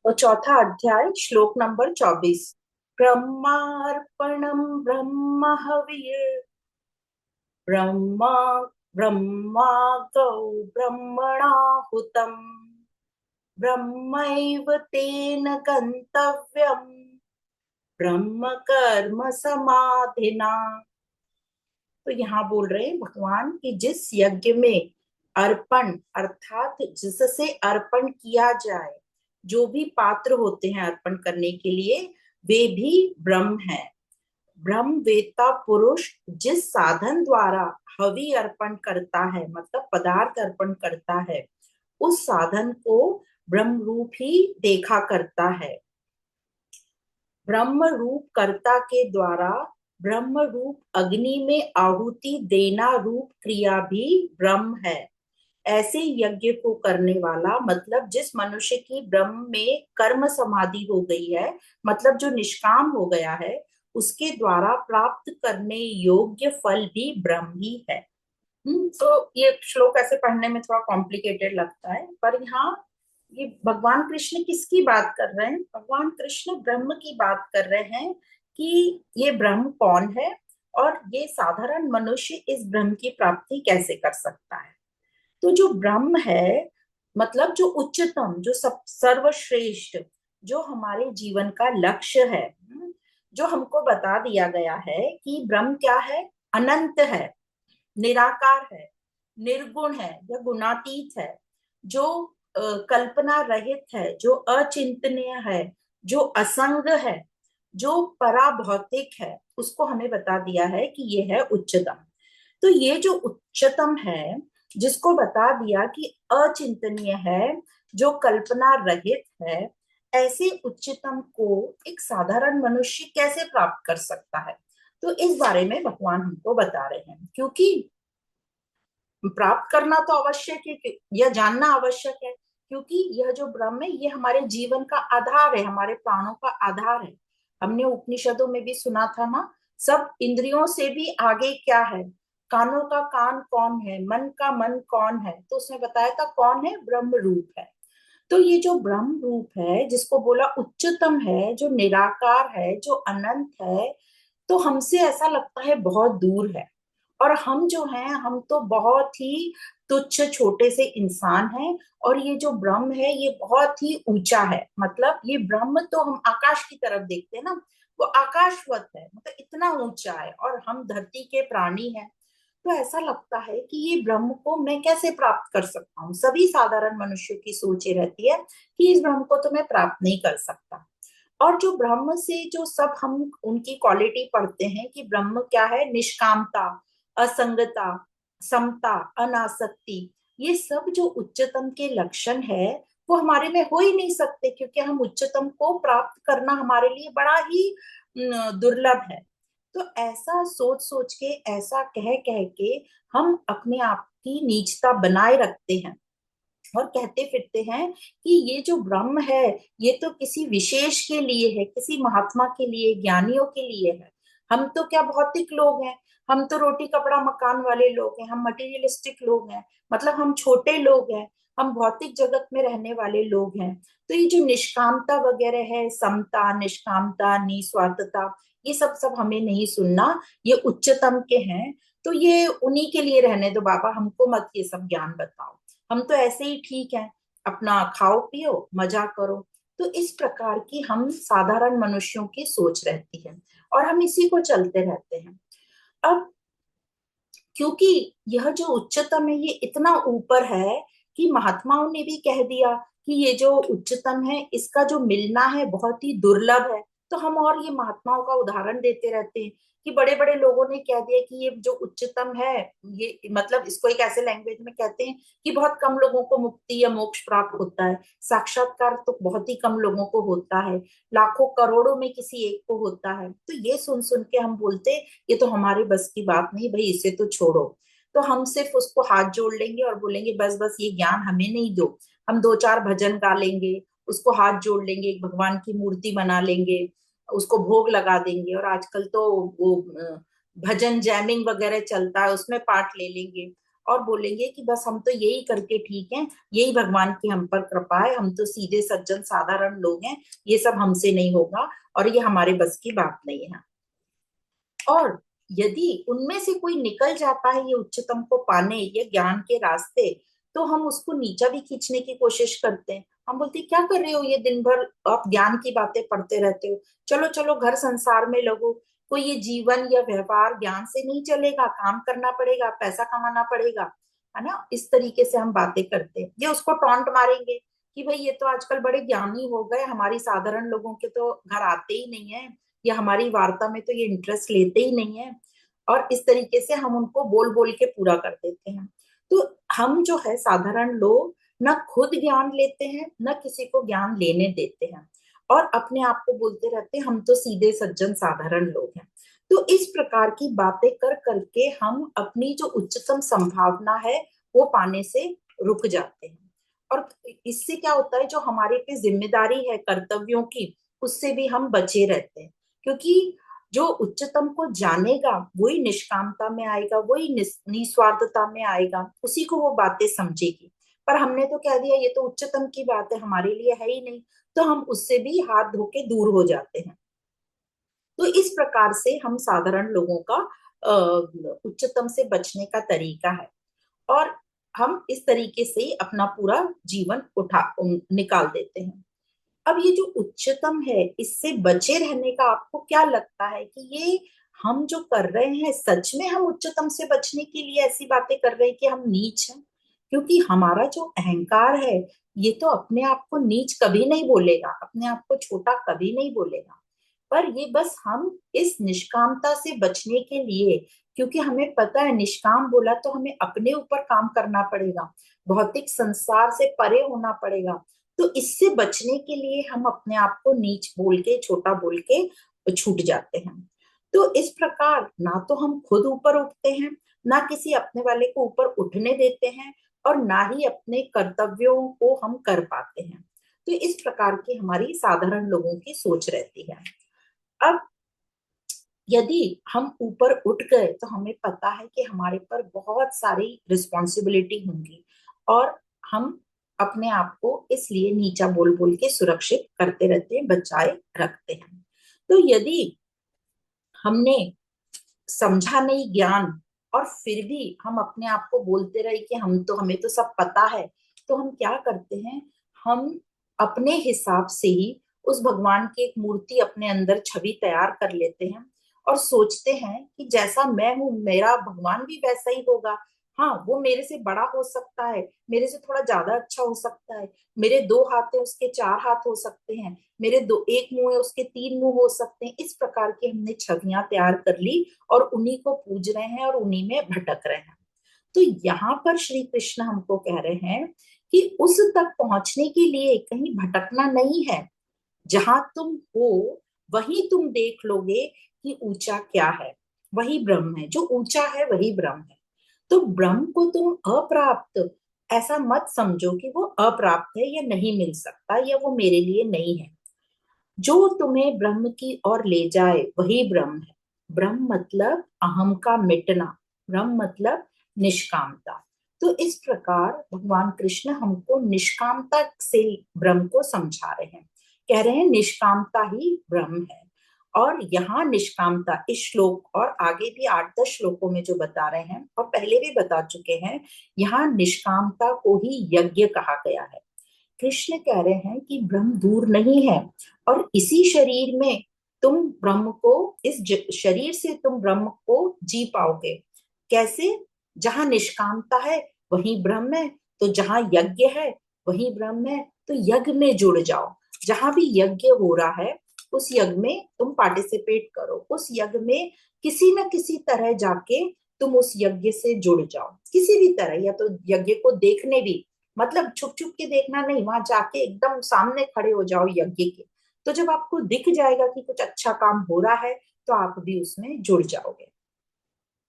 और चौथा अध्याय श्लोक नंबर 24। ब्रह्मार्पणम ब्रह्म हविः ब्रह्मा ब्रह्मा गौ ब्रह्मणाहुतम ब्रह्मैव तेन गंतव्यम ब्रह्म कर्म समाधिना। तो यहाँ बोल रहे हैं भगवान कि जिस यज्ञ में अर्पण अर्थात जिससे अर्पण किया जाए, जो भी पात्र होते हैं अर्पण करने के लिए, वे भी ब्रह्म है। ब्रह्म वेत्ता पुरुष जिस साधन द्वारा हवि अर्पण करता है, मतलब पदार्थ अर्पण करता है, उस साधन को ब्रह्म रूप ही देखा करता है। ब्रह्म रूप कर्ता के द्वारा ब्रह्म रूप अग्नि में आहुति देना रूप क्रिया भी ब्रह्म है। ऐसे यज्ञ को करने वाला, मतलब जिस मनुष्य की ब्रह्म में कर्म समाधि हो गई है, मतलब जो निष्काम हो गया है, उसके द्वारा प्राप्त करने योग्य फल भी ब्रह्म ही है। तो ये श्लोक ऐसे पढ़ने में थोड़ा कॉम्प्लिकेटेड लगता है, पर यहाँ ये भगवान कृष्ण किसकी बात कर रहे हैं? भगवान कृष्ण ब्रह्म की बात कर रहे हैं कि ये ब्रह्म कौन है और ये साधारण मनुष्य इस ब्रह्म की प्राप्ति कैसे कर सकता है। तो जो ब्रह्म है, मतलब जो उच्चतम, जो सब सर्वश्रेष्ठ, जो हमारे जीवन का लक्ष्य है, जो हमको बता दिया गया है कि ब्रह्म क्या है, अनंत है, निराकार है, निर्गुण है या गुणातीत है, जो कल्पना रहित है, जो अचिंतनीय है, जो असंग है, जो पराभौतिक है, उसको हमें बता दिया है कि ये है उच्चतम। तो ये जो उच्चतम है, जिसको बता दिया कि अचिंतनीय है, जो कल्पना रहित है, ऐसे उच्चतम को एक साधारण मनुष्य कैसे प्राप्त कर सकता है? तो इस बारे में भगवान हमको बता रहे हैं, क्योंकि प्राप्त करना तो आवश्यक है यह जानना आवश्यक है, क्योंकि यह जो ब्रह्म है ये हमारे जीवन का आधार है, हमारे प्राणों का आधार है। हमने उपनिषदों में भी सुना था ना, सब इंद्रियों से भी आगे क्या है, कानों का कान कौन है, मन का मन कौन है, तो उसने बताया था कौन है, ब्रह्म रूप है। तो ये जो ब्रह्म रूप है, जिसको बोला उच्चतम है, जो निराकार है, जो अनंत है, तो हमसे ऐसा लगता है बहुत दूर है। और हम जो हैं, हम तो बहुत ही तुच्छ छोटे से इंसान हैं, और ये जो ब्रह्म है ये बहुत ही ऊंचा है। मतलब ये ब्रह्म तो हम आकाश की तरफ देखते हैं ना, वो आकाशवत है, मतलब इतना ऊंचा है, और हम धरती के प्राणी हैं। तो ऐसा लगता है कि ये ब्रह्म को मैं कैसे प्राप्त कर सकता हूँ। सभी साधारण मनुष्यों की सोच ये रहती है कि इस ब्रह्म को तो मैं प्राप्त नहीं कर सकता। और जो ब्रह्म से जो सब हम उनकी क्वालिटी पढ़ते हैं कि ब्रह्म क्या है, निष्कामता, असंगता, समता, अनासक्ति, ये सब जो उच्चतम के लक्षण है, वो हमारे में हो ही नहीं सकते, क्योंकि हम उच्चतम को प्राप्त करना हमारे लिए बड़ा ही दुर्लभ है। तो ऐसा सोच सोच के, ऐसा कह कह के हम अपने आप की नीचता बनाए रखते हैं, और कहते फिरते हैं कि ये जो ब्रह्म है ये तो किसी विशेष के लिए है, किसी महात्मा के लिए, ज्ञानियों के लिए है। हम तो क्या भौतिक लोग हैं, हम तो रोटी कपड़ा मकान वाले लोग हैं, हम मटेरियलिस्टिक लोग हैं, मतलब हम छोटे लोग हैं, हम भौतिक जगत में रहने वाले लोग हैं। तो ये जो निष्कामता वगैरह है, समता, निष्कामता, निस्वार्थता, ये सब सब हमें नहीं सुनना, ये उच्चतम के हैं। तो ये उन्हीं के लिए रहने दो बाबा, हमको मत ये सब ज्ञान बताओ, हम तो ऐसे ही ठीक है, अपना खाओ पियो मजा करो। तो इस प्रकार की हम साधारण मनुष्यों की सोच रहती है, और हम इसी को चलते रहते हैं। अब क्योंकि यह जो उच्चतम है ये इतना ऊपर है कि महात्माओं ने भी कह दिया कि ये जो उच्चतम है इसका जो मिलना है बहुत ही दुर्लभ है। तो हम और ये महात्माओं का उदाहरण देते रहते हैं कि बड़े बड़े लोगों ने कह दिया कि ये जो उच्चतम है, ये मतलब इसको एक ऐसे लैंग्वेज में कहते हैं कि बहुत कम लोगों को मुक्ति या मोक्ष प्राप्त होता है, साक्षात्कार तो बहुत ही कम लोगों को होता है, लाखों करोड़ों में किसी एक को होता है। तो ये सुन सुन के हम बोलते ये तो हमारे बस की बात नहीं भाई, इसे तो छोड़ो। तो हम सिर्फ उसको हाथ जोड़ लेंगे और बोलेंगे बस बस ये ज्ञान हमें नहीं दो। हम दो चार भजन गा लेंगे, उसको हाथ जोड़ लेंगे, एक भगवान की मूर्ति बना लेंगे, उसको भोग लगा देंगे, और आजकल तो वो भजन जैमिंग वगैरह चलता है, उसमें पार्ट ले लेंगे, और बोलेंगे कि बस हम तो यही करके ठीक हैं, यही भगवान की हम पर कृपा है, हम तो सीधे सज्जन साधारण लोग हैं, ये सब हमसे नहीं होगा और ये हमारे बस की बात नहीं है। और यदि उनमें से कोई निकल जाता है ये उच्चतम को पाने, ये ज्ञान के रास्ते, तो हम उसको नीचा भी खींचने की कोशिश करते हैं। हम बोलते हैं, क्या कर रहे हो ये दिन भर, आप ज्ञान की बातें पढ़ते रहते हो, चलो चलो घर संसार में लगो, कोई ये जीवन या व्यवहार ज्ञान से नहीं चलेगा, काम करना पड़ेगा, पैसा कमाना पड़ेगा, है ना। इस तरीके से हम बातें करते हैं। ये उसको टॉन्ट मारेंगे कि भाई ये तो आजकल बड़े ज्ञानी हो गए, हमारी साधारण लोगों के तो घर आते ही नहीं है, या हमारी वार्ता में तो ये इंटरेस्ट लेते ही नहीं है। और इस तरीके से हम उनको बोल बोल के पूरा कर देते हैं। तो हम जो है साधारण लोग न खुद ज्ञान लेते हैं, न किसी को ज्ञान लेने देते हैं, और अपने आप को बोलते रहते हैं हम तो सीधे सज्जन साधारण लोग हैं। तो इस प्रकार की बातें कर करके हम अपनी जो उच्चतम संभावना है वो पाने से रुक जाते हैं। और इससे क्या होता है, जो हमारे पे जिम्मेदारी है कर्तव्यों की, उससे भी हम बचे रहते हैं। क्योंकि जो उच्चतम को जानेगा वही निष्कामता में आएगा, वही निस्वार्थता में आएगा, उसी को वो बातें समझेगी। पर हमने तो कह दिया ये तो उच्चतम की बात है, हमारे लिए है ही नहीं, तो हम उससे भी हाथ धो के दूर हो जाते हैं। तो इस प्रकार से हम साधारण लोगों का उच्चतम से बचने का तरीका है। और हम इस तरीके से ही अपना पूरा जीवन निकाल देते हैं। अब ये जो उच्चतम है, इससे बचे रहने का आपको क्या लगता है कि ये हम जो कर रहे हैं, सच में हम उच्चतम से बचने के लिए ऐसी बातें कर रहे हैं कि हम नीच हैं? क्योंकि हमारा जो अहंकार है, ये तो अपने आप को नीच कभी नहीं बोलेगा, अपने आप को छोटा कभी नहीं बोलेगा। पर ये बस हम इस निष्कामता से बचने के लिए, क्योंकि हमें पता है निष्काम बोला तो हमें अपने ऊपर काम करना पड़ेगा, भौतिक संसार से परे होना पड़ेगा, तो इससे बचने के लिए हम अपने आप को नीच बोल के, छोटा बोल के छूट जाते हैं। तो इस प्रकार ना तो हम खुद ऊपर उठते हैं, ना किसी अपने वाले को ऊपर उठने देते हैं, और ना ही अपने कर्तव्यों को हम कर पाते हैं। तो इस प्रकार की हमारी साधारण लोगों की सोच रहती है। अब यदि हम ऊपर उठ गए तो हमें पता है कि हमारे पर बहुत सारी रिस्पॉन्सिबिलिटी होंगी, और हम अपने आप को इसलिए नीचा बोल बोल के सुरक्षित करते रहते हैं, बचाए रखते हैं। तो यदि हमने समझा नहीं ज्ञान, और फिर भी हम अपने आप को बोलते रहे कि हम तो, हमें तो सब पता है, तो हम क्या करते हैं, हम अपने हिसाब से ही उस भगवान की एक मूर्ति अपने अंदर छवि तैयार कर लेते हैं, और सोचते हैं कि जैसा मैं हूं मेरा भगवान भी वैसा ही होगा। हाँ, वो मेरे से बड़ा हो सकता है, मेरे से थोड़ा ज्यादा अच्छा हो सकता है, मेरे दो हाथ है उसके चार हाथ हो सकते हैं, मेरे दो एक मुंह है उसके तीन मुंह हो सकते हैं। इस प्रकार की हमने छवियां तैयार कर ली और उन्हीं को पूज रहे हैं और उन्हीं में भटक रहे हैं। तो यहाँ पर श्री कृष्ण हमको कह रहे हैं कि उस तक पहुंचने के लिए कहीं भटकना नहीं है, जहां तुम हो वही तुम देख लोगे कि ऊंचा क्या है, वही ब्रह्म है, जो ऊंचा है वही ब्रह्म है। तो ब्रह्म को तुम अप्राप्त ऐसा मत समझो कि वो अप्राप्त है या नहीं मिल सकता या वो मेरे लिए नहीं है। जो तुम्हें ब्रह्म की ओर ले जाए वही ब्रह्म है। ब्रह्म मतलब अहम का मिटना, ब्रह्म मतलब निष्कामता। तो इस प्रकार भगवान कृष्ण हमको निष्कामता से ब्रह्म को समझा रहे हैं, कह रहे हैं निष्कामता ही ब्रह्म है। और यहाँ निष्कामता इस श्लोक और आगे भी 8-10 श्लोकों में जो बता रहे हैं और पहले भी बता चुके हैं, यहाँ निष्कामता को ही यज्ञ कहा गया है। कृष्ण कह रहे हैं कि ब्रह्म दूर नहीं है, और इसी शरीर में तुम ब्रह्म को, शरीर से तुम ब्रह्म को जी पाओगे। कैसे? जहां निष्कामता है वही ब्रह्म है, तो जहां यज्ञ है वही ब्रह्म है, तो यज्ञ में जुड़ जाओ। जहां भी यज्ञ हो रहा है उस यज्ञ में तुम पार्टिसिपेट करो, उस यज्ञ में किसी न किसी तरह जाके तुम उस यज्ञ से जुड़ जाओ, किसी भी तरह, या तो यज्ञ को देखने भी, मतलब छुप छुप के देखना नहीं, वहां जाके एकदम सामने खड़े हो जाओ यज्ञ के। तो जब आपको दिख जाएगा कि कुछ अच्छा काम हो रहा है तो आप भी उसमें जुड़ जाओगे।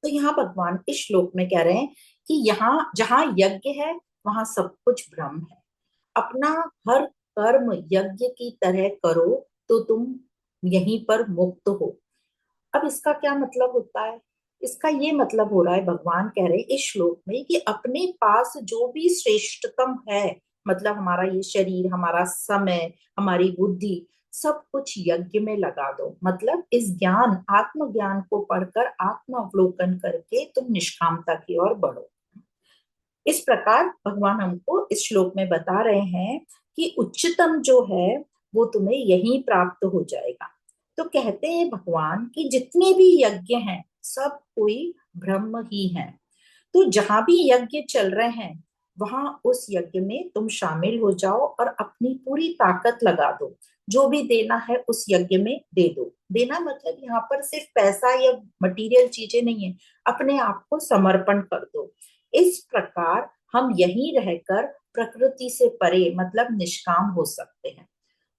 तो यहाँ भगवान इस श्लोक में कह रहे हैं कि यहाँ जहाँ यज्ञ है वहां सब कुछ ब्रह्म है। अपना हर कर्म यज्ञ की तरह करो तो तुम यहीं पर मुक्त हो। अब इसका क्या मतलब होता है? इसका ये मतलब हो रहा है, भगवान कह रहे हैं इस श्लोक में कि अपने पास जो भी श्रेष्ठतम है, मतलब हमारा ये शरीर, हमारा समय, हमारी बुद्धि, सब कुछ यज्ञ में लगा दो। मतलब इस ज्ञान, आत्मज्ञान को पढ़कर, आत्मावलोकन करके तुम निष्कामता की ओर बढ़ो। इस प्रकार भगवान हमको इस श्लोक में बता रहे हैं कि उच्चतम जो है वो तुम्हें यहीं प्राप्त हो जाएगा। तो कहते हैं भगवान कि जितने भी यज्ञ हैं सब कोई ब्रह्म ही है। तो जहां भी यज्ञ चल रहे हैं वहां उस यज्ञ में तुम शामिल हो जाओ और अपनी पूरी ताकत लगा दो। जो भी देना है उस यज्ञ में दे दो। देना मतलब यहाँ पर सिर्फ पैसा या मटेरियल चीजें नहीं है, अपने आप को समर्पण कर दो। इस प्रकार हम यहीं रहकर प्रकृति से परे, मतलब निष्काम हो सकते हैं।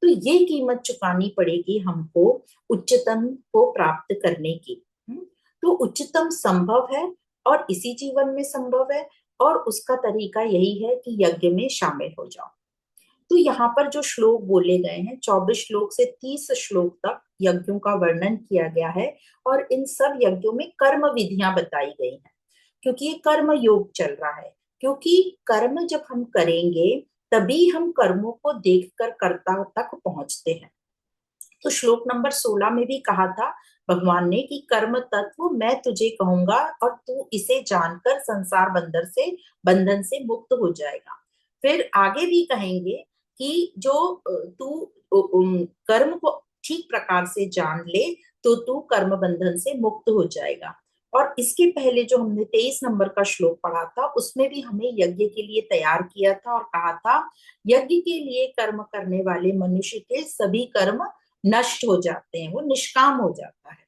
तो ये कीमत चुकानी पड़ेगी हमको उच्चतम को प्राप्त करने की। तो उच्चतम संभव है और इसी जीवन में संभव है, और उसका तरीका यही है कि यज्ञ में शामिल हो जाओ। तो यहाँ पर जो श्लोक बोले गए हैं, 24 श्लोक से 30 श्लोक तक यज्ञों का वर्णन किया गया है, और इन सब यज्ञों में कर्म विधियां बताई गई हैं, क्योंकि ये कर्म योग चल रहा है। क्योंकि कर्म जब हम करेंगे तभी हम कर्मों को देखकर कर्ता तक पहुंचते हैं। तो श्लोक नंबर 16 में भी कहा था भगवान ने कि कर्म तत्व मैं तुझे कहूंगा और तू इसे जानकर संसार बंधन से मुक्त हो जाएगा। फिर आगे भी कहेंगे कि जो तू कर्म को ठीक प्रकार से जान ले तो तू कर्म बंधन से मुक्त हो जाएगा। और इसके पहले जो हमने 23 नंबर का श्लोक पढ़ा था उसमें भी हमें यज्ञ के लिए तैयार किया था और कहा था यज्ञ के लिए कर्म करने वाले मनुष्य के सभी कर्म नष्ट हो जाते हैं, वो निष्काम हो जाता है।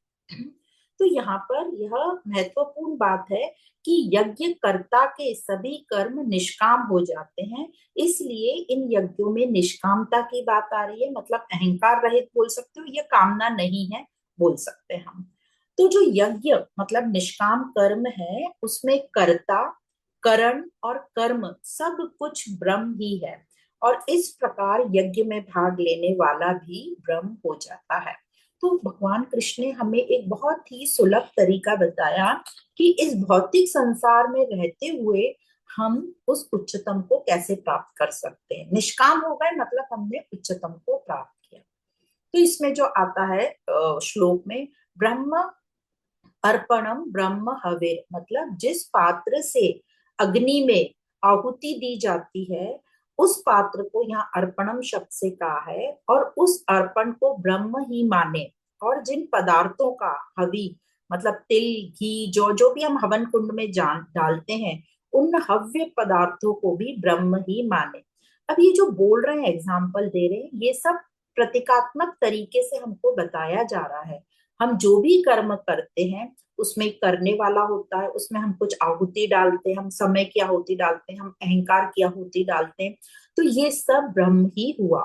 तो यहाँ पर यह महत्वपूर्ण बात है कि यज्ञ कर्ता के सभी कर्म निष्काम हो जाते हैं। इसलिए इन यज्ञों में निष्कामता की बात आ रही है, मतलब अहंकार रहित बोल सकते हो, यह कामना नहीं है बोल सकते हैं हम। तो जो यज्ञ मतलब निष्काम कर्म है उसमें कर्ता, करण और कर्म सब कुछ ब्रह्म ही है, और इस प्रकार यज्ञ में भाग लेने वाला भी ब्रह्म हो जाता है। तो भगवान कृष्ण ने हमें एक बहुत ही सुलभ तरीका बताया कि इस भौतिक संसार में रहते हुए हम उस उच्चतम को कैसे प्राप्त कर सकते हैं। निष्काम हो गए मतलब हमने उच्चतम को प्राप्त किया। तो इसमें जो आता है श्लोक में, ब्रह्म अर्पणम ब्रह्म हवे, मतलब जिस पात्र से अग्नि में आहुति दी जाती है उस पात्र को यहाँ अर्पणम शब्द से कहा है, और उस अर्पण को ब्रह्म ही माने। और जिन पदार्थों का हवि मतलब तिल, घी, जो जो भी हम हवन कुंड में जान डालते हैं उन हव्य पदार्थों को भी ब्रह्म ही माने। अब ये जो बोल रहे हैं, एग्जाम्पल दे रहे हैं, ये सब प्रतीकात्मक तरीके से हमको बताया जा रहा है। हम जो भी कर्म करते हैं उसमें करने वाला होता है, उसमें हम कुछ आहुति डालते हैं, हम समय की आहुति डालते हैं, हम अहंकार की आहुति डालते हैं, तो ये सब ब्रह्म ही हुआ।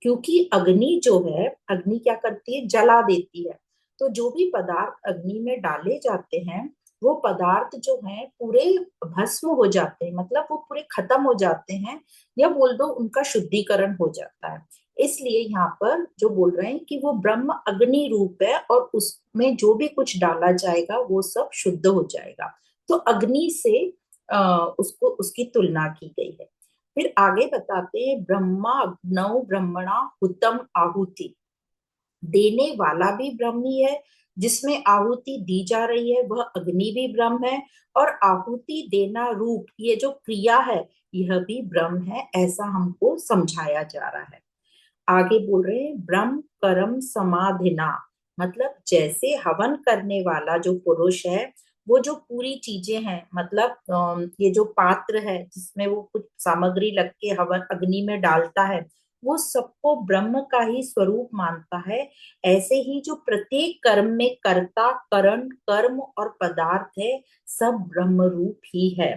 क्योंकि अग्नि जो है, अग्नि क्या करती है, जला देती है। तो जो भी पदार्थ अग्नि में डाले जाते हैं वो पदार्थ जो है पूरे भस्म हो जाते हैं, मतलब वो पूरे खत्म हो जाते हैं, या बोल दो उनका शुद्धिकरण हो जाता है। इसलिए यहाँ पर जो बोल रहे हैं कि वो ब्रह्म अग्नि रूप है और उसमें जो भी कुछ डाला जाएगा वो सब शुद्ध हो जाएगा। तो अग्नि से उसको उसकी तुलना की गई है। फिर आगे बताते हैं, ब्रह्मा अग्नौ ब्रह्मणा हुतम आहुति, देने वाला भी ब्रह्म ही है, जिसमें आहुति दी जा रही है वह अग्नि भी ब्रह्म है, और आहुति देना रूप ये जो क्रिया है यह भी ब्रह्म है, ऐसा हमको समझाया जा रहा है। आगे बोल रहे हैं, ब्रह्म करम समाधिना, मतलब जैसे हवन करने वाला जो पुरुष है वो जो पूरी चीजें हैं, मतलब ये जो पात्र है जिसमें वो कुछ सामग्री लग के हवन अग्नि में डालता है वो सबको ब्रह्म का ही स्वरूप मानता है। ऐसे ही जो प्रत्येक कर्म में कर्ता, करण, कर्म और पदार्थ है सब ब्रह्म रूप ही है।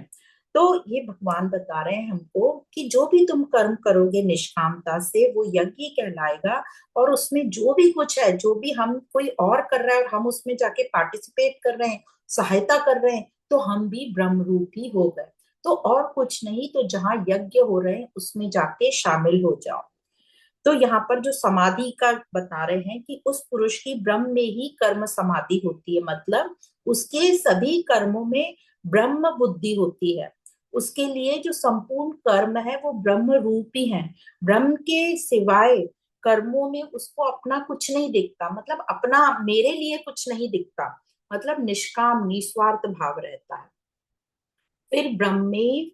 तो ये भगवान बता रहे हैं हमको कि जो भी तुम कर्म करोगे निष्कामता से वो यज्ञ कहलाएगा, और उसमें जो भी कुछ है, जो भी हम कोई और कर रहा है और हम उसमें जाके पार्टिसिपेट कर रहे हैं, सहायता कर रहे हैं, तो हम भी ब्रह्म रूप ही हो गए। तो और कुछ नहीं, तो जहां यज्ञ हो रहे हैं उसमें जाके शामिल हो जाओ। तो यहाँ पर जो समाधि का बता रहे हैं कि उस पुरुष की ब्रह्म में ही कर्म समाधि होती है, मतलब उसके सभी कर्मों में ब्रह्म बुद्धि होती है। उसके लिए जो संपूर्ण कर्म है वो ब्रह्म रूप ही है। ब्रह्म के सिवाय कर्मों में उसको अपना कुछ नहीं दिखता, मतलब अपना मेरे लिए कुछ नहीं दिखता, मतलब निष्काम निस्वार्थ भाव रहता है। फिर ब्रह्मे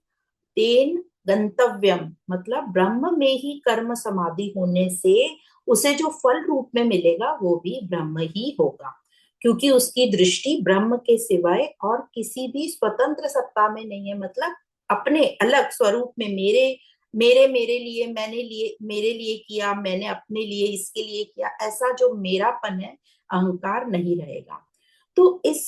तेन गंतव्यम, मतलब ब्रह्म में ही कर्म समाधि होने से उसे जो फल रूप में मिलेगा वो भी ब्रह्म ही होगा, क्योंकि उसकी दृष्टि ब्रह्म के सिवाय और किसी भी स्वतंत्र सत्ता में नहीं है। मतलब अपने अलग स्वरूप में मेरे मेरे मेरे लिए, मैंने लिए, मेरे लिए किया, मैंने अपने लिए इसके लिए किया, ऐसा जो मेरापन है, अहंकार नहीं रहेगा। तो इस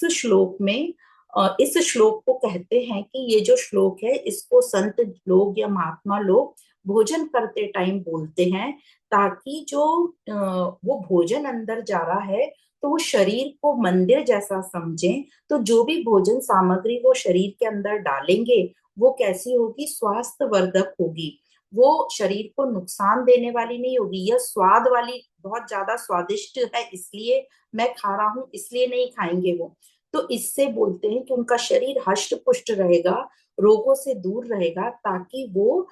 श्लोक को कहते हैं कि ये जो श्लोक है इसको संत लोग या महात्मा लोग भोजन करते टाइम बोलते हैं, ताकि जो वो भोजन अंदर जा रहा है तो वो शरीर को मंदिर जैसा समझें। तो जो भी भोजन सामग्री वो शरीर के अंदर डालेंगे वो कैसी होगी, स्वास्थ्य वर्धक होगी। वो शरीर को नुकसान देने वाली नहीं होगी, यह स्वाद वाली बहुत ज्यादा स्वादिष्ट है इसलिए मैं खा रहा हूं, इसलिए नहीं खाएंगे वो। तो इससे बोलते हैं कि उनका शरीर हष्ट पुष्ट रहेगा, रोगों से दूर रहेगा, ताकि वो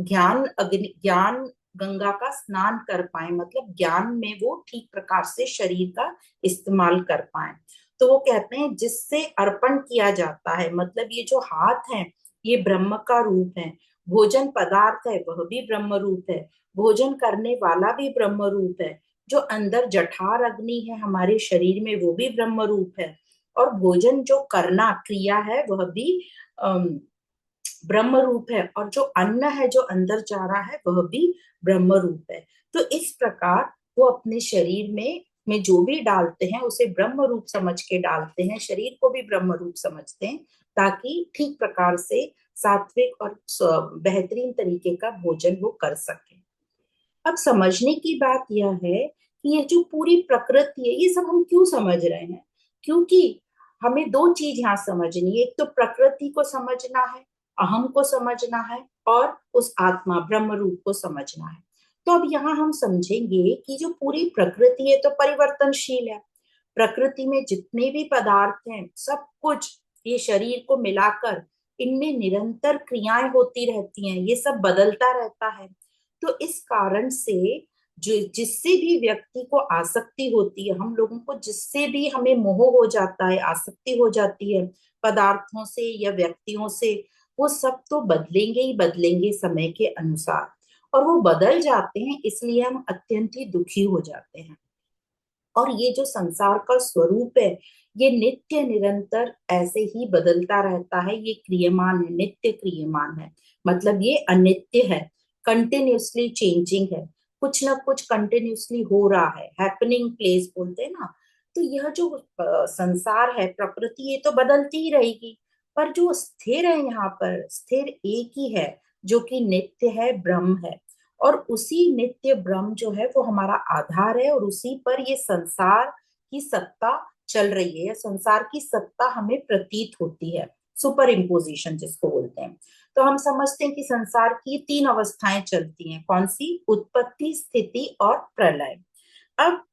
ज्ञान गंगा का स्नान कर पाए, मतलब ज्ञान में वो ठीक प्रकार से शरीर का इस्तेमाल कर पाए। तो वो कहते हैं जिससे अर्पण किया जाता है, मतलब ये जो हाथ है ये ब्रह्म का रूप है, भोजन पदार्थ है वह भी ब्रह्म रूप है, भोजन करने वाला भी ब्रह्म रूप है, जो अंदर जठर अग्नि है हमारे शरीर में वो भी ब्रह्म रूप है, और भोजन जो करना क्रिया है वह भी अम, ब्रह्म रूप है, और जो अन्न है जो अंदर जा रहा है वह भी ब्रह्म रूप है। तो इस प्रकार वो अपने शरीर में जो भी डालते हैं उसे ब्रह्म रूप समझ के डालते हैं, शरीर को भी ब्रह्म रूप समझते हैं, ताकि ठीक प्रकार से सात्विक और बेहतरीन तरीके का भोजन वो कर सके। अब समझने की बात यह है कि ये जो पूरी प्रकृति है ये सब हम क्यों समझ रहे हैं, क्योंकि हमें दो चीज यहाँ समझनी है, एक तो प्रकृति को समझना है, अहम को समझना है, और उस आत्मा ब्रह्म रूप को समझना है। तो अब यहाँ हम समझेंगे कि जो पूरी प्रकृति है तो परिवर्तनशील है। प्रकृति में जितने भी पदार्थ हैं सब कुछ, ये शरीर को मिलाकर इनमें निरंतर क्रियाएं होती रहती हैं, ये सब बदलता रहता है। तो इस कारण से जो जिससे भी व्यक्ति को आसक्ति होती है, हम लोगों को जिससे भी हमें मोह हो जाता है, आसक्ति हो जाती है पदार्थों से या व्यक्तियों से, वो सब तो बदलेंगे ही बदलेंगे समय के अनुसार, और वो बदल जाते हैं इसलिए हम अत्यंत ही दुखी हो जाते हैं। और ये जो संसार का स्वरूप है ये नित्य निरंतर ऐसे ही बदलता रहता है, ये क्रियमान है, नित्य क्रियमान है, मतलब ये अनित्य है, कंटिन्यूअसली चेंजिंग है, कुछ ना कुछ कंटिन्यूअसली हो रहा है, हैपनिंग प्लेस बोलते हैं ना। तो यह जो संसार है, प्रकृति, ये तो बदलती ही रहेगी, पर जो स्थिर है यहाँ पर, स्थिर एक ही है, जो कि नित्य है, ब्रह्म है। और उसी नित्य ब्रह्म जो है वो हमारा आधार है, और उसी पर ये संसार की सत्ता चल रही है, या संसार की सत्ता हमें प्रतीत होती है, सुपर इम्पोजिशन जिसको बोलते हैं। तो हम समझते हैं कि संसार की तीन अवस्थाएं चलती हैं, कौन सी, उत्पत्ति, स्थिति और प्रलय। अब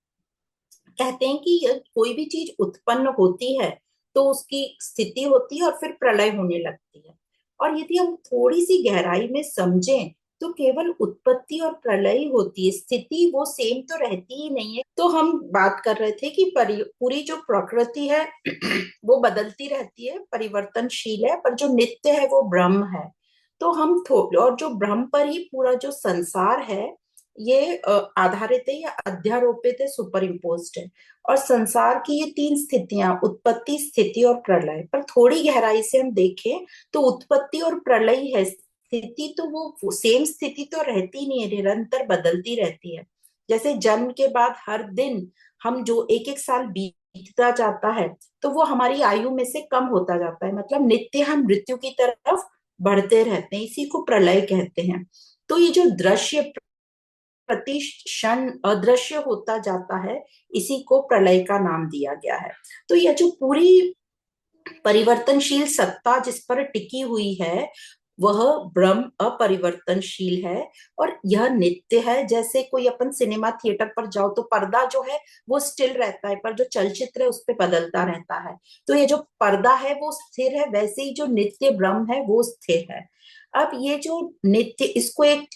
कहते हैं कि कोई भी चीज उत्पन्न होती है तो उसकी स्थिति होती है और फिर प्रलय होने लगती है। और यदि हम थोड़ी सी गहराई में समझें तो केवल उत्पत्ति और प्रलय ही होती है, स्थिति वो सेम तो रहती ही नहीं है। तो हम बात कर रहे थे कि पूरी जो प्रकृति है वो बदलती रहती है, परिवर्तनशील है, पर जो नित्य है वो ब्रह्म है। तो हम थोड़े, और जो ब्रह्म पर ही पूरा जो संसार है ये आधारित है या अध्यारोपित है, सुपर इम्पोज्ड है। और संसार की ये तीन स्थितियां, उत्पत्ति, स्थिति और प्रलय, पर थोड़ी गहराई से हम देखें तो उत्पत्ति और प्रलय ही है, स्थिति तो वो सेम स्थिति तो रहती नहीं है, निरंतर बदलती रहती है। जैसे जन्म के बाद हर दिन हम जो एक एक साल बीतता जाता है तो वो हमारी आयु में से कम होता जाता है, मतलब नित्य हम मृत्यु की तरफ बढ़ते रहते हैं, इसी को प्रलय कहते हैं। तो ये जो दृश्य प्रति क्षण अदृश्य होता जाता है, इसी को प्रलय का नाम दिया गया है। तो यह जो पूरी परिवर्तनशील सत्ता जिस पर टिकी हुई है वह ब्रह्म अपरिवर्तनशील है और यह नित्य है। जैसे कोई अपन सिनेमा थिएटर पर जाओ तो पर्दा जो है वो स्टिल रहता है, पर जो चलचित्र है उस पे बदलता रहता है। तो ये जो पर्दा है वो स्थिर है, वैसे ही जो नित्य ब्रह्म है वो स्थिर है। अब ये जो नित्य, इसको एक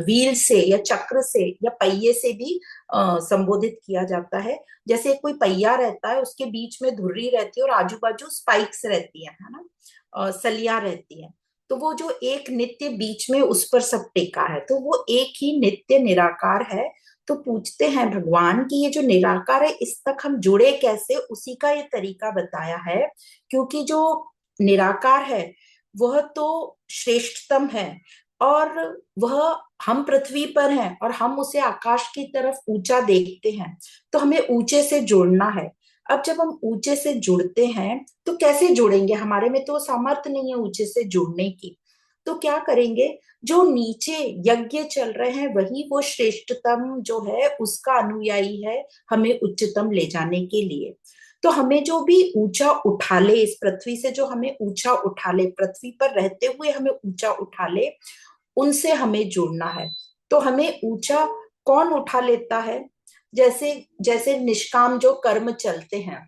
व्हील से या चक्र से या पहिए से भी संबोधित किया जाता है। जैसे कोई पहिया रहता है, उसके बीच में धुर्री रहती है और आजू बाजू स्पाइक्स रहती है ना, सलियां रहती है। तो वो जो एक नित्य बीच में उस पर सब टेका है, तो वो एक ही नित्य निराकार है। तो पूछते हैं भगवान की ये जो निराकार है इस तक हम जुड़े कैसे, उसी का ये तरीका बताया है। क्योंकि जो निराकार है वह तो श्रेष्ठतम है, और वह, हम पृथ्वी पर हैं और हम उसे आकाश की तरफ ऊंचा देखते हैं, तो हमें ऊंचे से जुड़ना है। अब जब हम ऊंचे से जुड़ते हैं तो कैसे जुड़ेंगे, हमारे में तो सामर्थ्य नहीं है ऊंचे से जुड़ने की। तो क्या करेंगे, जो नीचे यज्ञ चल रहे हैं वही वो श्रेष्ठतम जो है उसका अनुयायी है, हमें उच्चतम ले जाने के लिए। तो हमें जो भी ऊंचा उठा ले, इस पृथ्वी से जो हमें ऊंचा उठा ले, पृथ्वी पर रहते हुए हमें ऊंचा उठा ले, उनसे हमें जुड़ना है। तो हमें ऊंचा कौन उठा लेता है, जैसे जैसे निष्काम जो कर्म चलते हैं,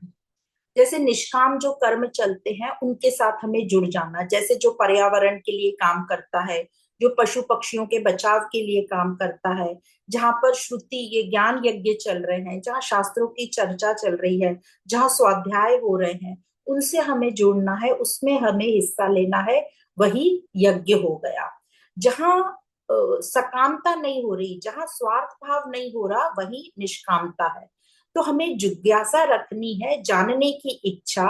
जैसे निष्काम जो कर्म चलते हैं उनके साथ हमें जुड़ जाना। जैसे जो पर्यावरण के लिए काम करता है, जो पशु पक्षियों के बचाव के लिए काम करता है, जहां पर श्रुति ये ज्ञान यज्ञ चल रहे हैं, जहां शास्त्रों की चर्चा चल रही है, जहां स्वाध्याय हो रहे हैं, उनसे हमें जुड़ना है, उसमें हमें हिस्सा लेना है। वही यज्ञ हो गया। जहां सकामता नहीं हो रही, जहां स्वार्थ भाव नहीं हो रहा, वही निष्कामता है। तो हमें जिज्ञासा रखनी है, जानने की इच्छा,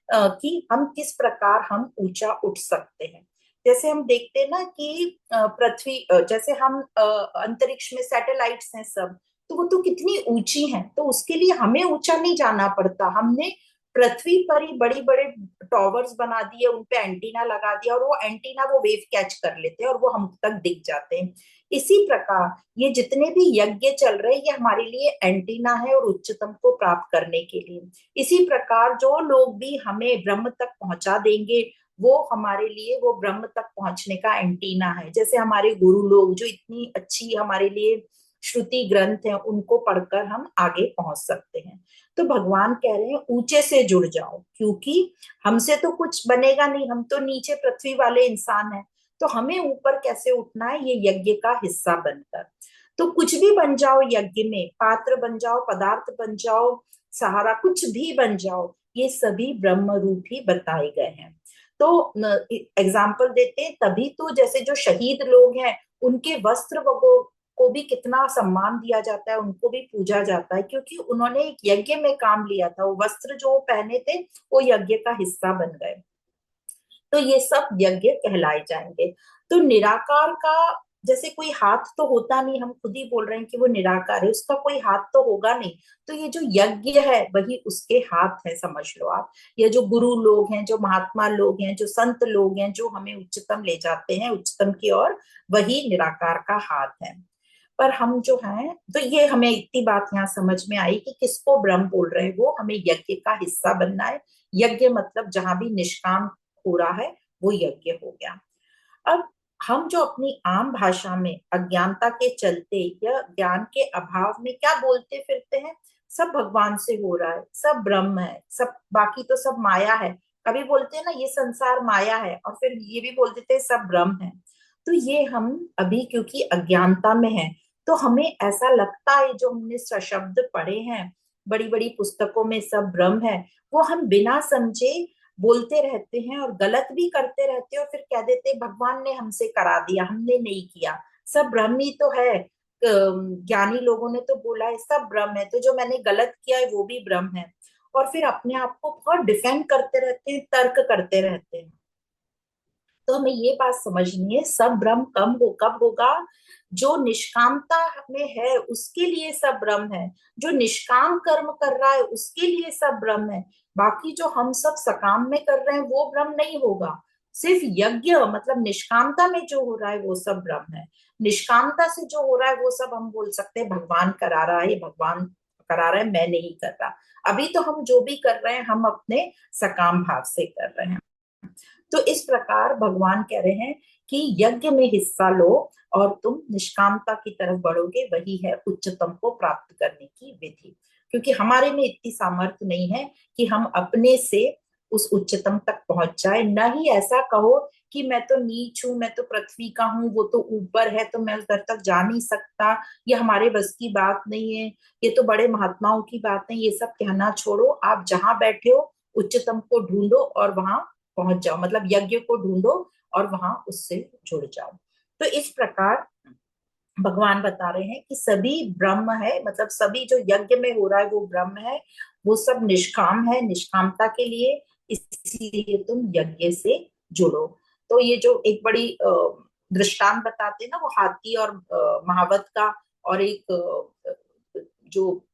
कि हम किस प्रकार हम ऊंचा उठ सकते हैं। जैसे हम देखते हैं ना कि पृथ्वी, जैसे हम अंतरिक्ष में सैटेलाइट्स हैं सब, तो वो तो कितनी ऊंची हैं, तो उसके लिए हमें ऊंचा नहीं जाना पड़ता, हमने पृथ्वी पर ही बड़ी बड़े टॉवर्स बना दिए, उनपे एंटीना लगा दिया, और वो एंटीना वो वेव कैच कर लेते हैं और वो हम तक दिख जाते हैं। इसी प्रकार ये जितने भी यज्ञ चल रहे हैं ये हमारे लिए एंटीना है और उच्चतम को प्राप्त करने के लिए। इसी प्रकार जो लोग भी हमें ब्रह्म तक पहुंचा देंगे, वो हमारे लिए वो ब्रह्म तक पहुंचने का एंटीना है। जैसे हमारे गुरु लोग जो इतनी अच्छी हमारे लिए श्रुति ग्रंथ है, उनको पढ़कर हम आगे पहुंच सकते हैं। तो भगवान कह रहे हैं ऊंचे से जुड़ जाओ, क्योंकि हमसे तो कुछ बनेगा नहीं, हम तो नीचे पृथ्वी वाले इंसान हैं। तो हमें ऊपर कैसे उठना है, ये यज्ञ का हिस्सा बनकर। तो कुछ भी बन जाओ यज्ञ में, पात्र बन जाओ, पदार्थ बन जाओ, सहारा कुछ भी बन जाओ, ये सभी ब्रह्म रूप ही बताए गए हैं। तो एग्जाम्पल देते हैं, तभी तो जैसे जो शहीद लोग हैं उनके वस्त्र को भी कितना सम्मान दिया जाता है, उनको भी पूजा जाता है, क्योंकि उन्होंने एक यज्ञ में काम लिया था। वो वस्त्र जो वो पहने थे वो यज्ञ का हिस्सा बन गए। तो ये सब यज्ञ कहलाए जाएंगे। तो निराकार का जैसे कोई हाथ तो होता नहीं, हम खुद ही बोल रहे हैं कि वो निराकार है, उसका कोई हाथ तो होगा नहीं। तो ये जो यज्ञ है वही उसके हाथ है, समझ लो आप। ये जो गुरु लोग हैं, जो महात्मा लोग हैं, जो संत लोग हैं, जो हमें उच्चतम ले जाते हैं, उच्चतम की ओर, वही निराकार का हाथ है। पर हम जो हैं, तो ये हमें इतनी बात यहाँ समझ में आई कि किसको ब्रह्म बोल रहे हैं, वो हमें यज्ञ का हिस्सा बनना है। यज्ञ मतलब जहां भी निष्काम हो रहा है वो यज्ञ हो गया। अब हम जो अपनी आम भाषा में अज्ञानता के चलते या ज्ञान के अभाव में क्या बोलते फिरते हैं, सब भगवान से हो रहा है, सब ब्रह्म है, सब बाकी तो सब माया है। कभी बोलते हैं ना ये संसार माया है, और फिर ये भी बोल देते हैं सब ब्रह्म है। तो ये हम अभी क्योंकि अज्ञानता में है, तो हमें ऐसा लगता है जो हमने सशब्द पढ़े हैं बड़ी बड़ी पुस्तकों में सब ब्रह्म है, वो हम बिना समझे बोलते रहते हैं और गलत भी करते रहते हैं, और फिर कह देते हैं भगवान ने हमसे करा दिया, हमने नहीं किया, सब ब्रह्म ही तो है। ज्ञानी लोगों ने तो बोला है सब ब्रह्म है, तो जो मैंने गलत किया है वो भी ब्रह्म है। और फिर अपने आप को बहुत डिफेंड करते रहते हैं, तर्क करते रहते हैं। तो हमें ये बात समझनी है, सब ब्रह्म कब होगा, जो निष्कामता में है उसके लिए सब ब्रह्म है। जो निष्काम कर्म कर रहा है उसके लिए सब ब्रह्म है। बाकी जो हम सब सकाम में कर रहे हैं वो ब्रह्म नहीं होगा। सिर्फ यज्ञ मतलब निष्कामता में जो हो रहा है वो सब ब्रह्म है। निष्कामता से जो हो रहा है वो सब हम बोल सकते हैं भगवान करा रहा है, ये भगवान करा रहा है, मैं नहीं कर रहा। अभी तो हम जो भी कर रहे हैं हम अपने सकाम भाव से कर रहे हैं। तो इस प्रकार भगवान कह रहे हैं कि यज्ञ में हिस्सा लो और तुम निष्कामता की तरफ बढ़ोगे, वही है उच्चतम को प्राप्त करने की विधि। क्योंकि हमारे में इतनी सामर्थ्य नहीं है कि हम अपने से उस उच्चतम तक पहुंच जाए। न ही ऐसा कहो कि मैं तो नीच हूं, मैं तो पृथ्वी का हूँ, वो तो ऊपर है तो मैं उधर तक जा नहीं सकता, ये हमारे बस की बात नहीं है, ये तो बड़े महात्माओं की बात है। ये सब कहना छोड़ो, आप जहां बैठे हो उच्चतम को ढूंढो और वहां पहुंच जाओ, मतलब यज्ञ को ढूंढो और वहां उससे जुड़ जाओ। तो इस प्रकार भगवान बता रहे हैं कि सभी ब्रह्म है, मतलब सभी जो यज्ञ में हो रहा है वो ब्रह्म है, वो सब निष्काम है, निष्कामता के लिए, इसीलिए तुम यज्ञ से जुड़ो। तो ये जो एक बड़ी दृष्टांत बताते हैं ना, वो हाथी और महावत का, और एक जो